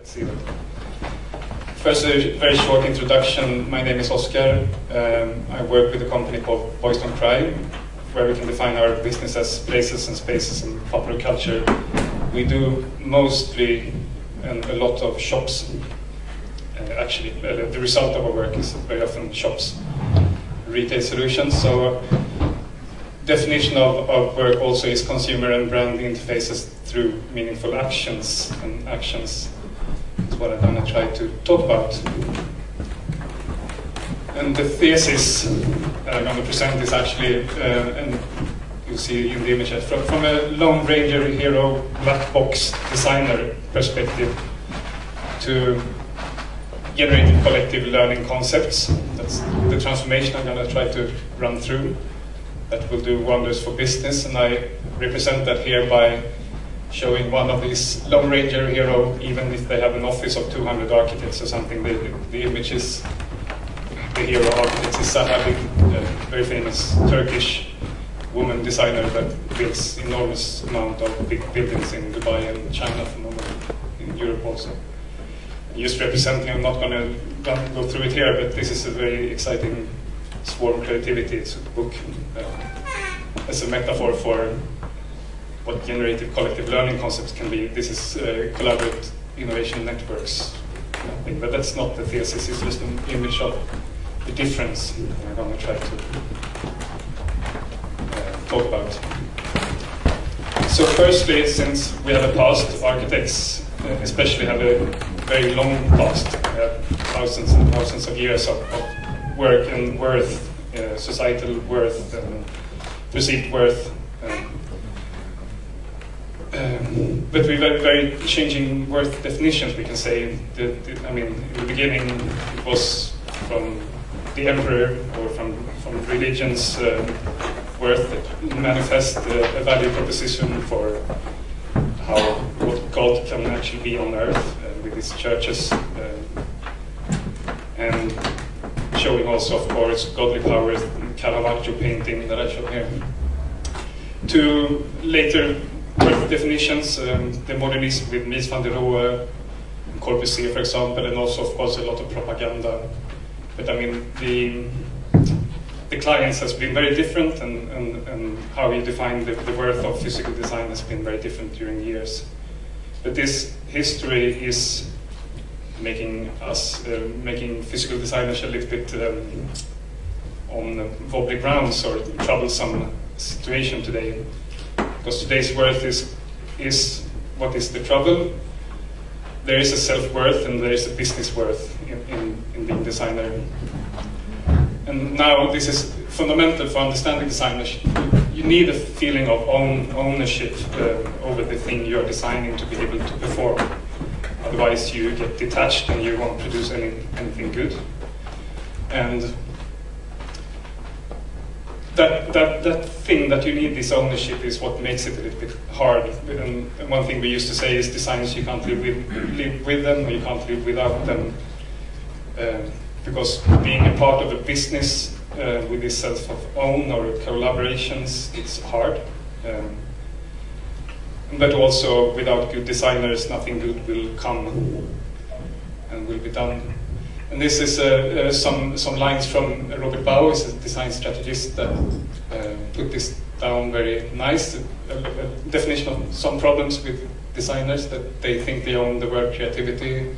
see that. First, a very short introduction. My name is Oscar. I work with a company called Boys Don't Cry, where we can define our business as places and spaces in popular culture. We do mostly and a lot of shops. Actually, the result of our work is very often shops, retail solutions. So, definition of work also is consumer and brand interfaces through meaningful actions, and actions is what I'm going to try to talk about. And the thesis that I'm going to present is actually, and you see in the image, from a Lone Ranger hero black box designer perspective to generative collective learning concepts. That's the transformation I'm going to try to run through. That will do wonders for business, and I represent that here by showing one of these Lone Ranger hero, even if they have an office of 200 architects or something. The image is the hero architect is Zaha, a very famous Turkish woman designer that builds enormous amount of big buildings in Dubai and China, for moment, in Europe also. Just representing, I'm not going to go through it here, but this is a very exciting Swarm Creativity. It's a book as a metaphor for what generative collective learning concepts can be. This is collaborative innovation networks, but that's not the thesis. It's just an image of the difference I'm going to try to talk about. So firstly, since we have a past, architects especially have a very long past, thousands and thousands of years of work and worth, societal worth, perceived worth. But we've had very changing worth definitions, we can say. I mean, in the beginning, it was from the emperor or from religion's worth that manifest a value proposition for what God can actually be on earth with his churches. And showing also, of course, godly power in Caravaggio painting that I show here. To later worth definitions, the modernism with Mies van der Rohe, Corbusier, for example, and also, of course, a lot of propaganda. But I mean, the clients has been very different, and how you define the worth of physical design has been very different during the years. But this history is making us, making physical designers a little bit on wobbly grounds or troublesome situation today. Because today's worth is what is the trouble. There is a self-worth and there is a business worth in being designer. And now this is fundamental for understanding designers. You need a feeling of ownership over the thing you are designing to be able to perform. Otherwise you get detached and you won't produce anything good. And that thing that you need, this ownership, is what makes it a little bit hard. And one thing we used to say is designers, you can't live with them, or you can't live without them. Because being a part of a business with this sense of own or collaborations, it's hard. But also, without good designers, nothing good will come and will be done. And this is some lines from Robert Bau, who's a design strategist, that put this down very nice. A definition of some problems with designers, that they think they own the word creativity.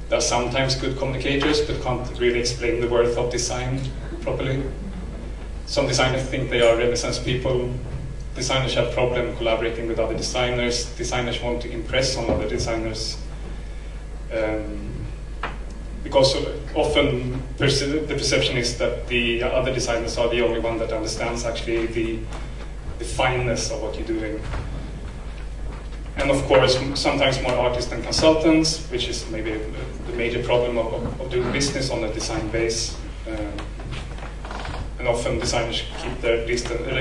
They're sometimes good communicators, but can't really explain the worth of design properly. Some designers think they are Renaissance people. Designers have problem collaborating with other designers. Designers want to impress on other designers. Because often the perception is that the other designers are the only one that understands actually the fineness of what you're doing. And of course, sometimes more artists than consultants, which is maybe the major problem of doing business on a design base. And often designers keep their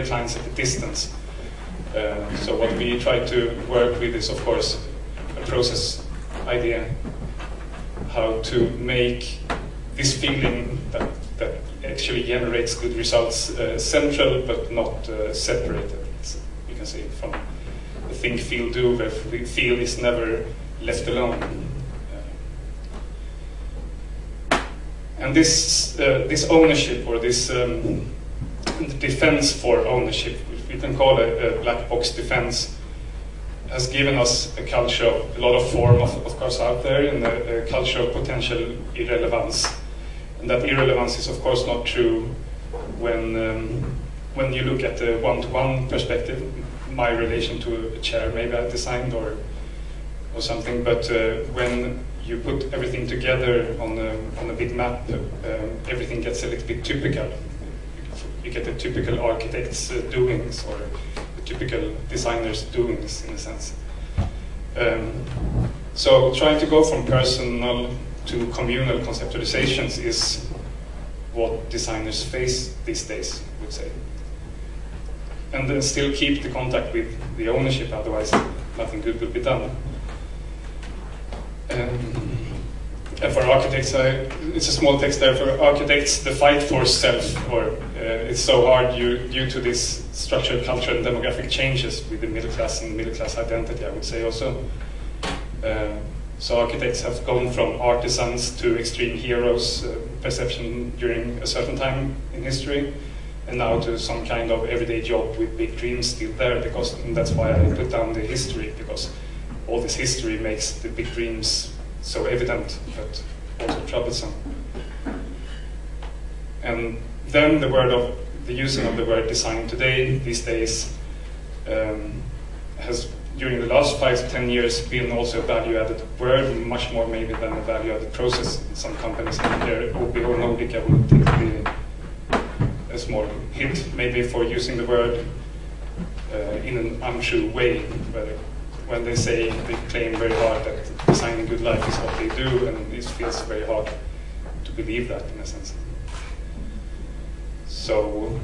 clients at a distance. So what we try to work with is, of course, a process idea. How to make this feeling that actually generates good results central, but not separated. You can say from the think, feel, do, where the feel is never left alone. And this ownership, or this defense for ownership, which we can call a black box defense, has given us a culture of a lot of form, of course, out there, and a culture of potential irrelevance. And that irrelevance is, of course, not true when you look at the one-to-one perspective, my relation to a chair maybe I designed or something, but when you put everything together on a big map, everything gets a little bit typical. You get the typical architect's doings, or the typical designer's doings, in a sense. So trying to go from personal to communal conceptualizations is what designers face these days, I would say. And then still keep the contact with the ownership, otherwise nothing good will be done. And for architects, it's a small text there. For architects, the fight for self, or it's so hard due to this structural, cultural, and demographic changes with the middle class and middle class identity, I would say also. So architects have gone from artisans to extreme heroes perception during a certain time in history, and now to some kind of everyday job with big dreams still there, because, and that's why I put down the history, because all this history makes the big dreams so evident, but also troublesome. And then the using of the word design today, these days, has during the last 5 to 10 years been also a value-added word, much more maybe than a value-added process in some companies. Here, OB or Nordica would think to be a small hit, maybe for using the word in an untrue way, when they say, they claim very hard that designing good life is what they do, and it feels very hard to believe that, in a sense. So,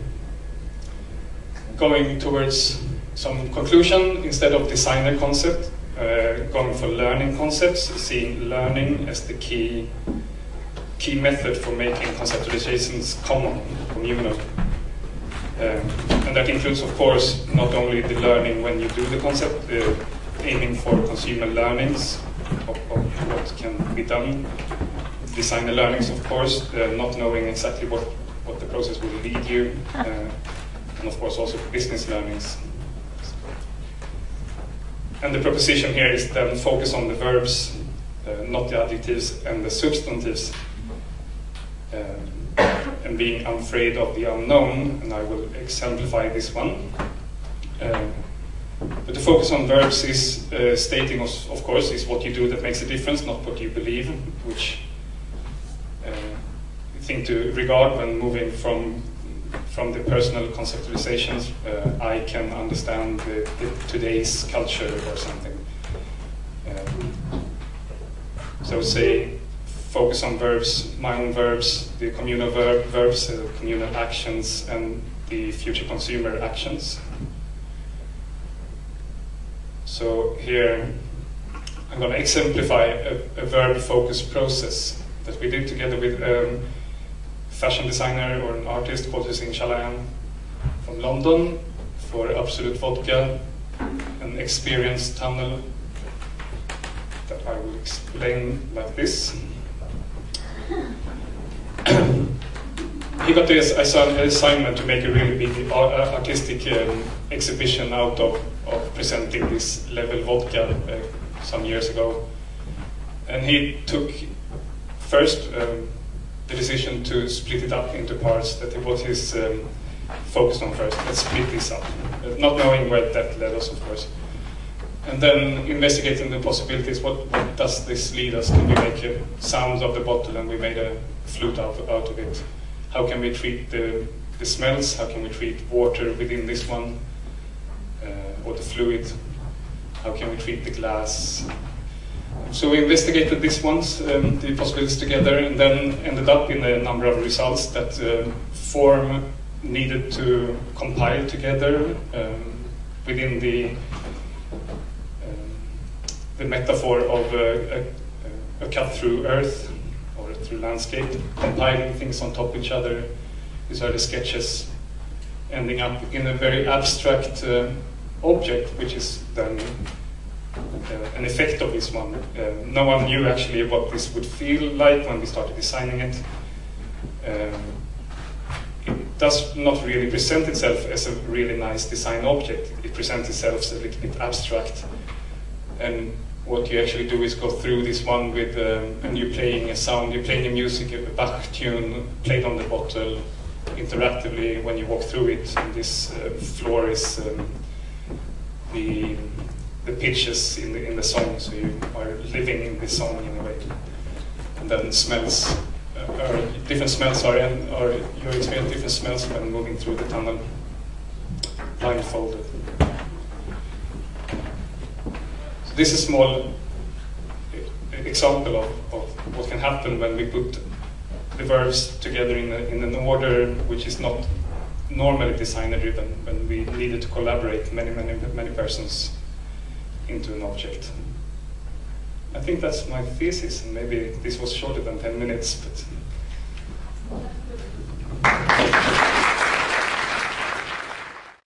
going towards some conclusion, instead of designer concept, going for learning concepts, seeing learning as the key method for making conceptualizations common, communal. And that includes, of course, not only the learning when you do the concept, aiming for consumer learnings of what can be done, designer learnings, of course, not knowing exactly what the process will lead you, and of course also business learnings. And the proposition here is then focus on the verbs, not the adjectives and the substantives, and being unafraid of the unknown, and I will exemplify this one. But the focus on verbs is stating, of course, is what you do that makes a difference, not what you believe, which I think to regard when moving from the personal conceptualizations, I can understand today's culture or something. So say, focus on verbs, my own verbs, the communal verbs, communal actions, and the future consumer actions. So here, I'm going to exemplify a verb-focused process that we did together with a fashion designer or an artist called Hussein Chalayan from London for Absolute Vodka, an experience tunnel that I will explain like this. He got this assignment to make a really big artistic exhibition out of presenting this level vodka some years ago. And he took first the decision to split it up into parts, that it was his focus on first. Let's split this up, not knowing where that led us, of course. And then investigating the possibilities, what does this lead us? Can we make a sound of the bottle and we made a flute out of it? How can we treat the smells? How can we treat water within this one? Or the fluid? How can we treat the glass? So we investigated these ones, the possibilities together, and then ended up in a number of results that form needed to compile together within the metaphor of a cut through earth or through landscape, compiling things on top of each other. These are the sketches, ending up in a very abstract object, which is then an effect of this one. No one knew actually what this would feel like when we started designing it. it does not really present itself as a really nice design object. It presents itself as a little bit abstract. And what you actually do is go through this one with, and you're playing a sound, you're playing a music, a Bach tune played on the bottle interactively when you walk through it. And this floor is the pitches in the song, so you are living in the song in a way. And then smells, different smells are you experience different smells when moving through the tunnel, blindfolded. So this is a small example of what can happen when we put the verbs together in an order which is not normally designer-driven, when we needed to collaborate many persons into an object. I think that's my thesis, and maybe this was shorter than 10 minutes, but